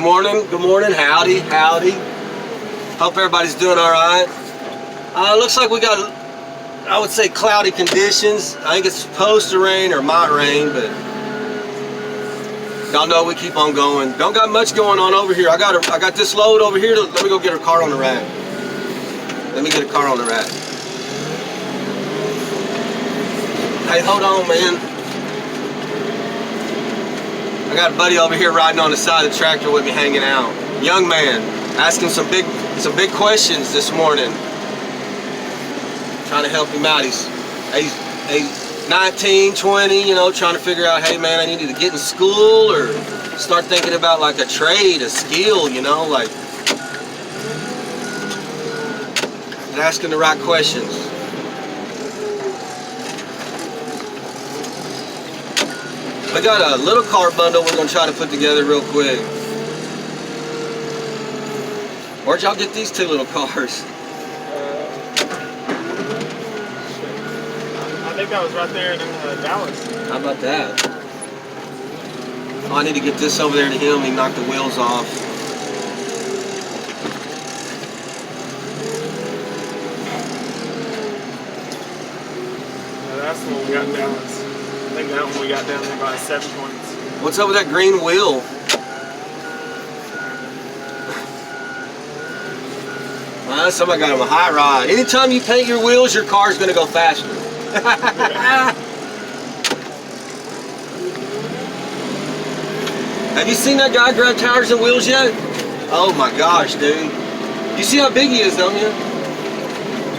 Good morning, howdy, howdy. Hope everybody's doing all right. Looks like we got, I would say, cloudy conditions. I think it's supposed to rain or might rain, but y'all know we keep on going. Don't got much going on over here. I got this load over here. Let me go get a car on the rack. Let me get a car on the rack. Hey, hold on, man. I got a buddy over here riding on the side of the tractor with me, hanging out. Young man, asking some big questions this morning. Trying to help him out. He's 19, 20, you know, trying to figure out, hey man, I need to get in school or start thinking about like a trade, a skill, you know, like asking the right questions. We got a little car bundle we're going to try to put together real quick. Where'd y'all get these two little cars? I think that was right there in Dallas. How about that? Oh, I need to get this over there to him. He knocked the wheels off. That's the one we got in Dallas. I think that one we got down there by 7 points. What's up with that green wheel? Somebody got him a high rod. Anytime you paint your wheels, your car's going to go faster. Have you seen that guy grab tires and wheels yet? Oh my gosh, dude. You see how big he is, don't you?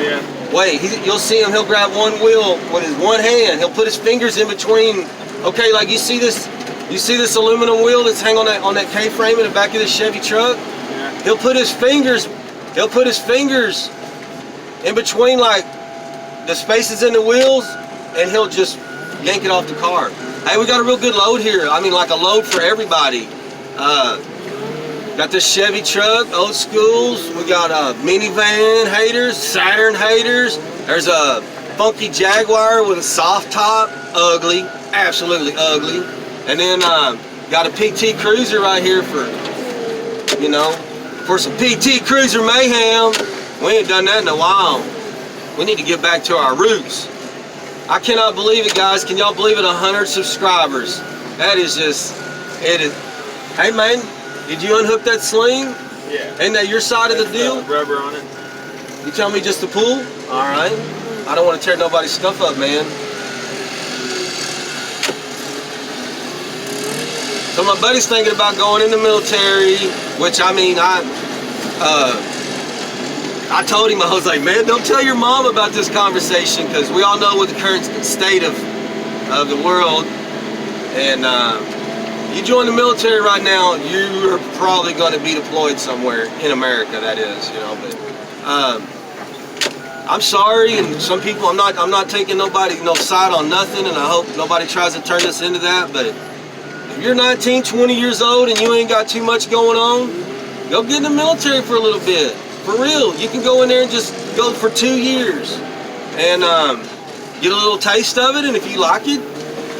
Yeah. Wait, you'll see him, he'll grab one wheel with his one hand. He'll put his fingers in between. Okay, like you see this aluminum wheel that's hanging on that K-frame in the back of this Chevy truck? Yeah. He'll put his fingers in between like the spaces in the wheels, and he'll just yank it off the car. Hey, we got a real good load here. I mean, like a load for everybody. Got this Chevy truck, old schools. We got minivan haters, Saturn haters. There's a funky Jaguar with a soft top, ugly, absolutely ugly. And then got a PT Cruiser right here for, you know, for some PT Cruiser mayhem. We ain't done that in a while. We need to get back to our roots. I cannot believe it, guys. Can y'all believe it? 100 subscribers. That is just, it is. Hey man, did you unhook that sling? Yeah. Ain't that your side of the deal? Rubber on it. You tell me just to pull? All right. I don't want to tear nobody's stuff up, man. So my buddy's thinking about going in the military, which I mean, I told him, I was like, man, don't tell your mom about this conversation, because we all know what the current state of the world. And you join the military right now, you are probably going to be deployed somewhere in America, that is, you know. But I'm sorry, and some people, I'm not taking nobody no side on nothing, and I hope nobody tries to turn this into that. But if you're 19, 20 years old and you ain't got too much going on, go get in the military for a little bit. For real, you can go in there and just go for 2 years and get a little taste of it, and if you like it,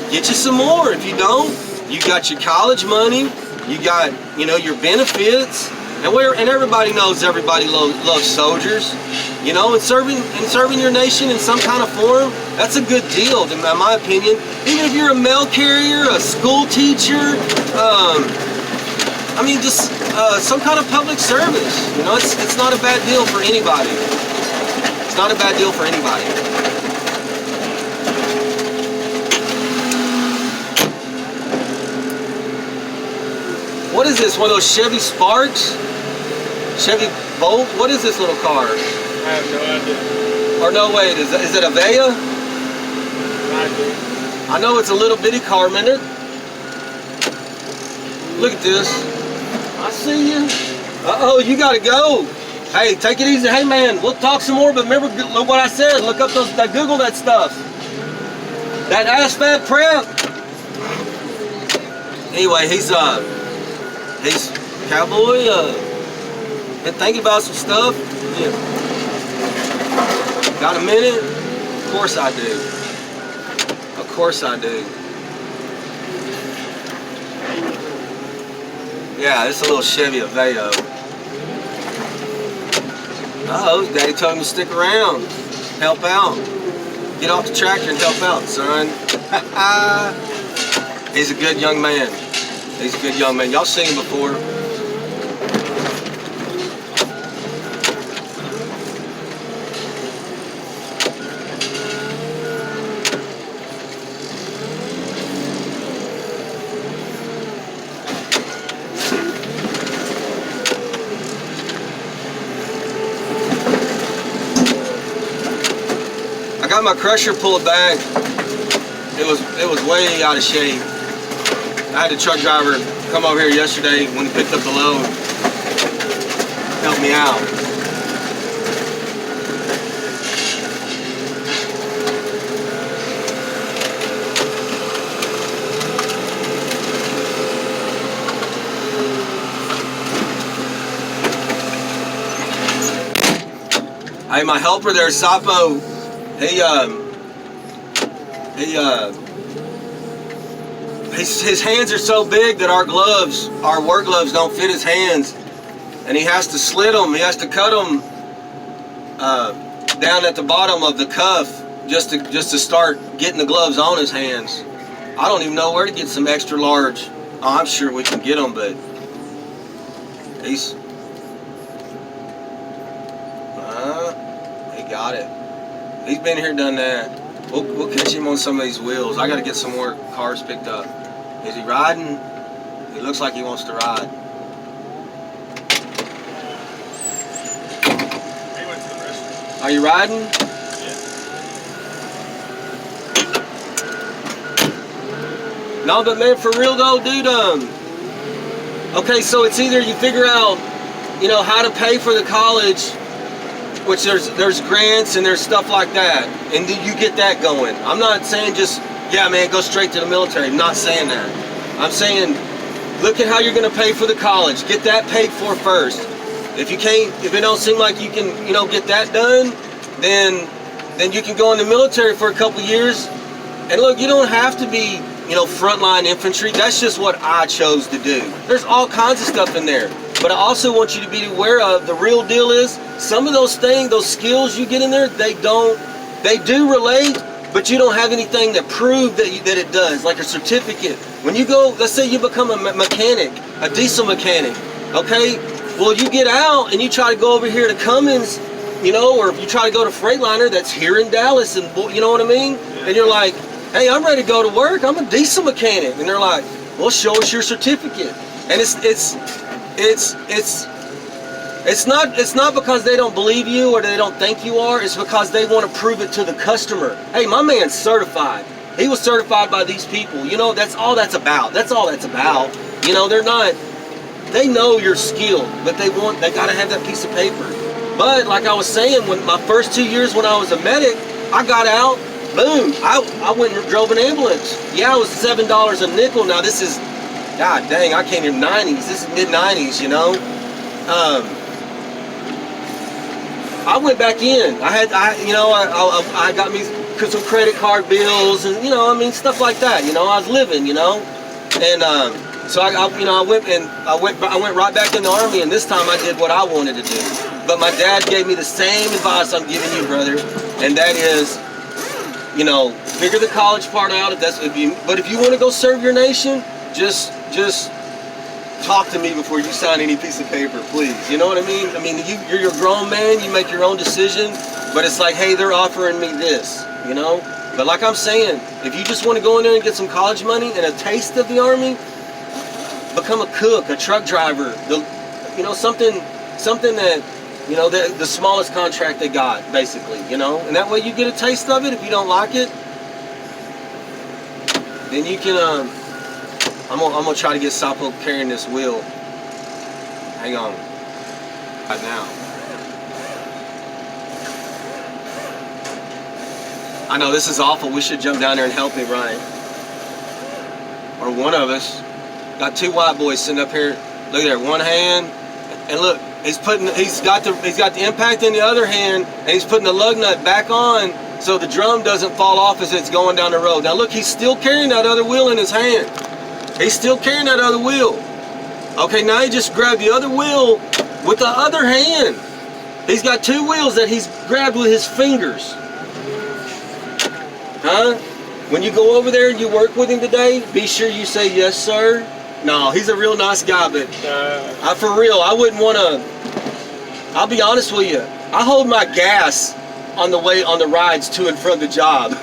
get you some more. If you don't, you got your college money, you got, you know, your benefits, and everybody knows everybody loves soldiers, you know, and serving your nation in some kind of form, that's a good deal, in my opinion. Even if you're a mail carrier, a school teacher, I mean, just some kind of public service, you know, it's not a bad deal for anybody. It's not a bad deal for anybody. What is this? One of those Chevy Sparks? Chevy Bolt? What is this little car? I have no idea. Or no, wait, is it a Vea? I know it's a little bitty car, minute. Look at this. I see you. Uh-oh, you gotta go. Hey, take it easy. Hey man, we'll talk some more, but remember what I said. Look up Google that stuff. That asphalt prep. Anyway, he's cowboy, been thinking about some stuff. Yeah. Got a minute? Of course I do. Of course I do. Yeah, it's a little Chevy Aveo. Oh, Daddy told him to stick around, help out. Get off the tractor and help out, son. He's a good young man. He's a good young man. Y'all seen him before. I got my crusher pulled back. It was way out of shape. I had the truck driver come over here yesterday when he picked up the load. Help me out. Hey, my helper there, Sapo, his hands are so big that our work gloves don't fit his hands, and he has to slit them. He has to cut them down at the bottom of the cuff just to start getting the gloves on his hands. I don't even know where to get some extra large. Oh, I'm sure we can get them, but he got it. He's been here, done that. We'll catch him on some of these wheels. I got to get some more cars picked up. Is he riding? He looks like he wants to ride. He went to the restroom. Are you riding? Yeah. No, but man, for real though, dude. Okay, so it's either you figure out, how to pay for the college, which there's grants and there's stuff like that, and you get that going. I'm not saying just, yeah, man, go straight to the military. I'm not saying that. I'm saying, look at how you're going to pay for the college. Get that paid for first. If it don't seem like you can, get that done, then you can go in the military for a couple years. And look, you don't have to be, frontline infantry. That's just what I chose to do. There's all kinds of stuff in there. But I also want you to be aware of the real deal is some of those things, those skills you get in there, they do relate, but you don't have anything that prove that it does, like a certificate. When you go, let's say you become a mechanic, a diesel mechanic, okay? Well, you get out and you try to go over here to Cummins, or if you try to go to Freightliner that's here in Dallas, and you know what I mean? And you're like, hey, I'm ready to go to work. I'm a diesel mechanic. And they're like, well, show us your certificate. And it's not because they don't believe you or they don't think you are. It's because they want to prove it to the customer. Hey, my man's certified. He was certified by these people. That's all that's about. That's all that's about. They know you're skilled, but they got to have that piece of paper. But like I was saying, when my first 2 years when I was a medic, I got out, boom, I went and drove an ambulance. Yeah, it was $7 a nickel. Now this is, God dang, I came in 90s. This is mid-90s, I went back in. I got me some credit card bills and stuff like that. I was living, and so I went right back in the Army, and this time I did what I wanted to do. But my dad gave me the same advice I'm giving you, brother, and that is, figure the college part out. But if you want to go serve your nation, just talk to me before you sign any piece of paper, please. You know what I mean? You're a grown man, you make your own decision, but it's like, hey, they're offering me this, But like I'm saying, if you just want to go in there and get some college money and a taste of the Army, become a cook, a truck driver, something that, the smallest contract they got, basically, And that way you get a taste of it. If you don't like it, then you can, I'm gonna try to get Sapo carrying this wheel. Hang on. Right now. I know this is awful. We should jump down there and help him, right? Or one of us. Got two white boys sitting up here. Look there, one hand, and look, he's got the impact in the other hand, and he's putting the lug nut back on so the drum doesn't fall off as it's going down the road. Now look, he's still carrying that other wheel in his hand. He's still carrying that other wheel. Okay, now he just grabbed the other wheel with the other hand. He's got two wheels that he's grabbed with his fingers. Huh? When you go over there and you work with him today, be sure you say, yes, sir. No, he's a real nice guy, but for real, I wouldn't want to, I'll be honest with you, I hold my gas on the rides to and from the job.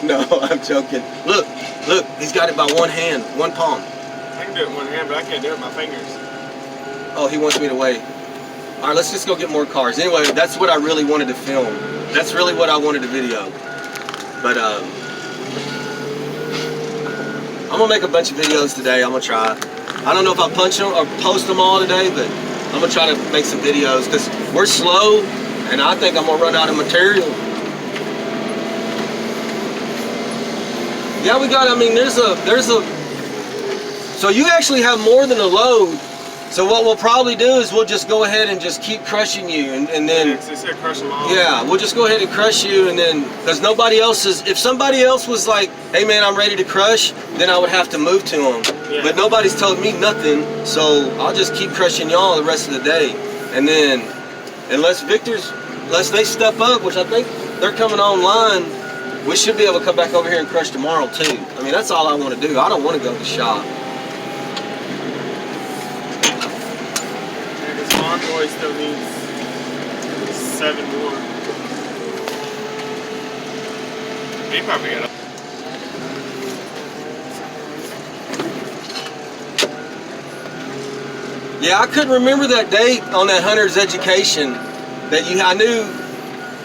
No, I'm joking. Look, he's got it by one hand, one palm. I can do it with one hand, but I can't do it with my fingers. Oh, he wants me to wait. All right, let's just go get more cars. Anyway, that's what I really wanted to film. That's really what I wanted to video. But I'm gonna make a bunch of videos today. I'm gonna try. I don't know if I'll punch them or post them all today, but I'm gonna try to make some videos because we're slow, and I think I'm gonna run out of material. Yeah, we got. I mean, there's a. So you actually have more than a load. So what we'll probably do is we'll just go ahead and just keep crushing you, and then. Yeah, they said crush them all. Yeah, we'll just go ahead and crush you, and then because nobody else is. If somebody else was like, "Hey man, I'm ready to crush," then I would have to move to them. Yeah. But nobody's told me nothing, so I'll just keep crushing y'all the rest of the day, and then unless they step up, which I think they're coming online, we should be able to come back over here and crush tomorrow too. I mean, that's all I want to do. I don't want to go to the shop. Boy still needs 7 more. He probably got it. Yeah, I couldn't remember that date on that Hunter's Education that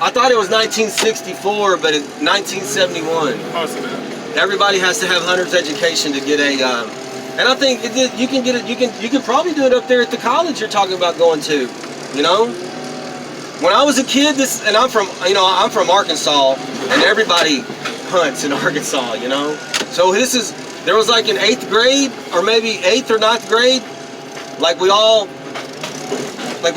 I thought it was 1964, but it's 1971. Close enough. Everybody has to have Hunter's Education to get a. And I think you can get it. You can probably do it up there at the college you're talking about going to. You know, when I was a kid, and I'm from Arkansas, and everybody hunts in Arkansas. You know, so there was like in 8th grade or maybe 8th or 9th grade, like we were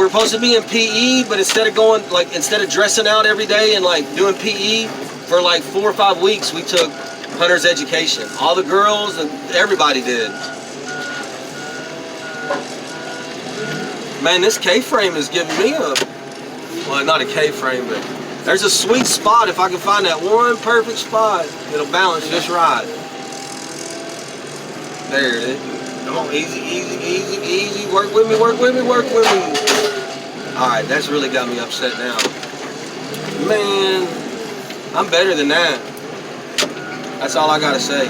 supposed to be in PE, but instead of dressing out every day and like doing PE for like 4 or 5 weeks, we took Hunter's Education. All the girls and everybody did. Man, this K-frame is giving me well, not a K-frame, but there's a sweet spot. If I can find that one perfect spot, it'll balance just right. There it is. Come on, easy, easy, easy, easy. Work with me, work with me, work with me. All right, that's really got me upset now. Man, I'm better than that. That's all I gotta say.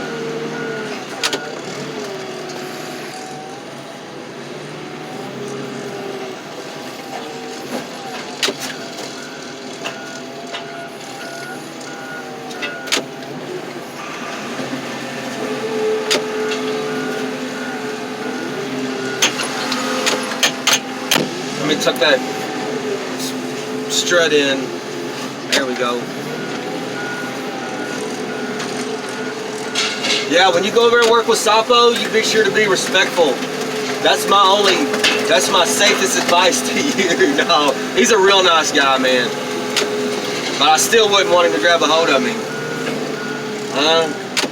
Let me tuck that strut in. There we go. Yeah, when you go over and work with Sapo, you be sure to be respectful. That's my safest advice to you. No, he's a real nice guy, man. But I still wouldn't want him to grab a hold of me.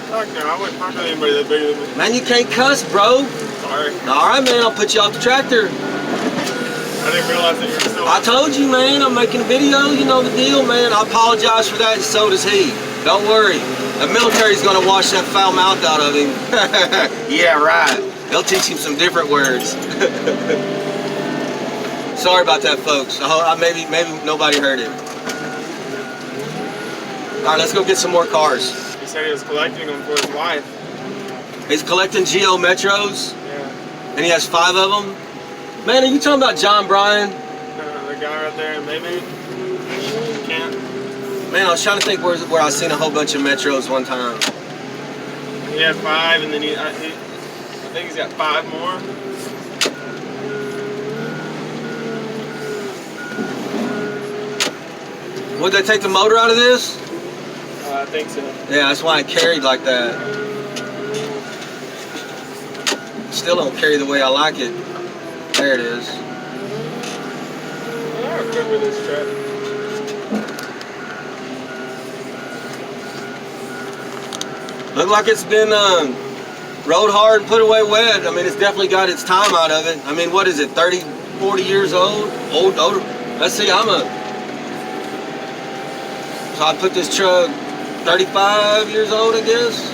Fuck no, I wouldn't talk to anybody that bigger than me. Man, you can't cuss, bro. Sorry. Alright, man, I'll put you off the tractor. I didn't realize that you were still. I told you, man, I'm making a video, you know the deal, man. I apologize for that, and so does he. Don't worry. The military's gonna wash that foul mouth out of him. Yeah, right. They'll teach him some different words. Sorry about that, folks. Maybe nobody heard it. All right, let's go get some more cars. He said he was collecting them for his wife. He's collecting Geo Metros. Yeah. And he has 5 of them. Man, are you talking about John Bryan? The guy right there, maybe. Can't. Man, I was trying to think where I seen a whole bunch of Metros one time. He had 5, and then I think he's got 5 more. Would they take the motor out of this? I think so. Yeah, that's why it carried like that. Still don't carry the way I like it. There it is. I remember this truck. Look like it's been rode hard and put away wet. I mean, it's definitely got its time out of it. I mean, what is it, 30, 40 years old? Older. Let's see, so I put this truck 35 years old, I guess.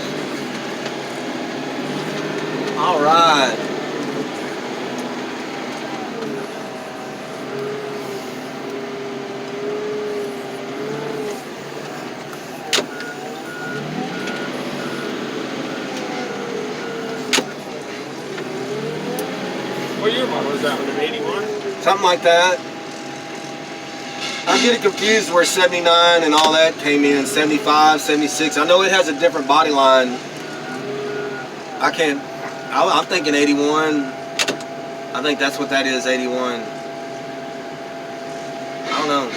All right. What year model is that one? An 81? Something like that. I get it confused where 79 and all that came in, 75, 76. I know it has a different body line. I'm thinking 81. I think that's what that is, 81. I don't know.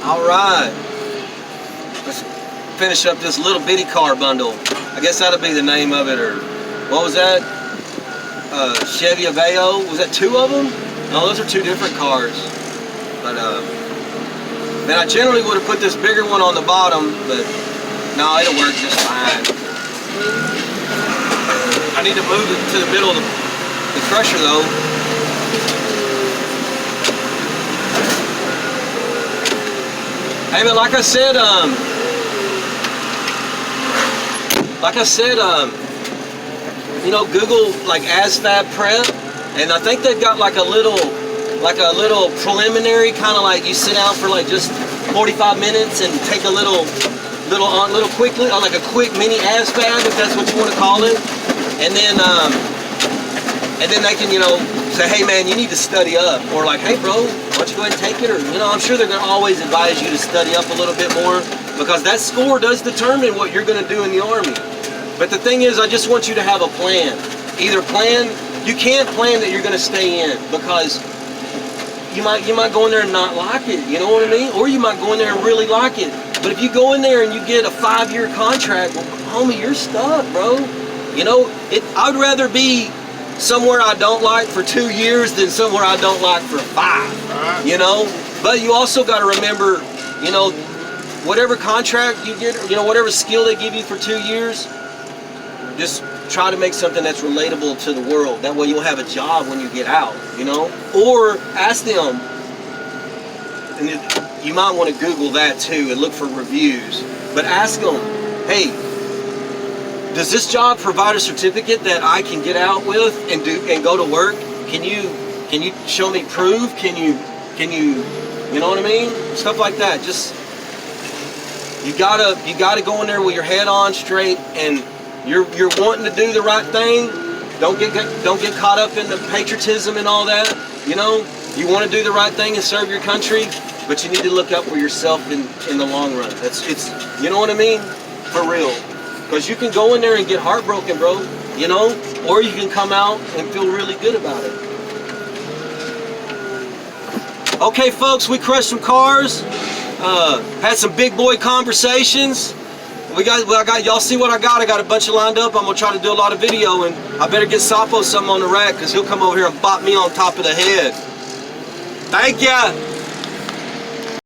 All right. Let's finish up this little bitty car bundle. I guess that'll be the name of it, or what was that? Chevy Aveo. Was that 2 of them? No, those are 2 different cars. But man, I generally would have put this bigger one on the bottom, but no, it'll work just fine. I need to move it to the middle of the crusher though. Hey, but like I said, you know, Google like ASFAB prep, and I think they've got like a little preliminary kind of like you sit down for like just 45 minutes and take a little quick, like a quick mini ASFAB, if that's what you want to call it, and then they can, you know, say, hey man, you need to study up, or like, hey bro, why don't you go ahead and take it, or you know, I'm sure they're gonna always advise you to study up a little bit more, because that score does determine what you're gonna do in the Army. But the thing is, I just want you to have a plan. You can't plan that you're gonna stay in, because you might go in there and not like it, you know what I mean? Or you might go in there and really like it. But if you go in there and you get a 5-year contract, well, homie, you're stuck, bro. You know, I'd rather be somewhere I don't like for 2 years than somewhere I don't like for 5, you know? But you also got to remember, you know, whatever contract you get, you know, whatever skill they give you for 2 years, just try to make something that's relatable to the world. That way you'll have a job when you get out, you know? Or ask them, and you might want to Google that too and look for reviews, but ask them, hey, does this job provide a certificate that I can get out with and go to work? Can you show me proof? Can you know what I mean? Stuff like that. Just you gotta go in there with your head on straight, and you're wanting to do the right thing. Don't get caught up in the patriotism and all that. You know, you want to do the right thing and serve your country, but you need to look out for yourself in the long run. It's you know what I mean? For real. Because you can go in there and get heartbroken, bro, you know? Or you can come out and feel really good about it. Okay, folks, we crushed some cars. Had some big boy conversations. Y'all see what I got? I got a bunch of lined up. I'm going to try to do a lot of video, and I better get Sapo something on the rack, because he'll come over here and bop me on top of the head. Thank ya.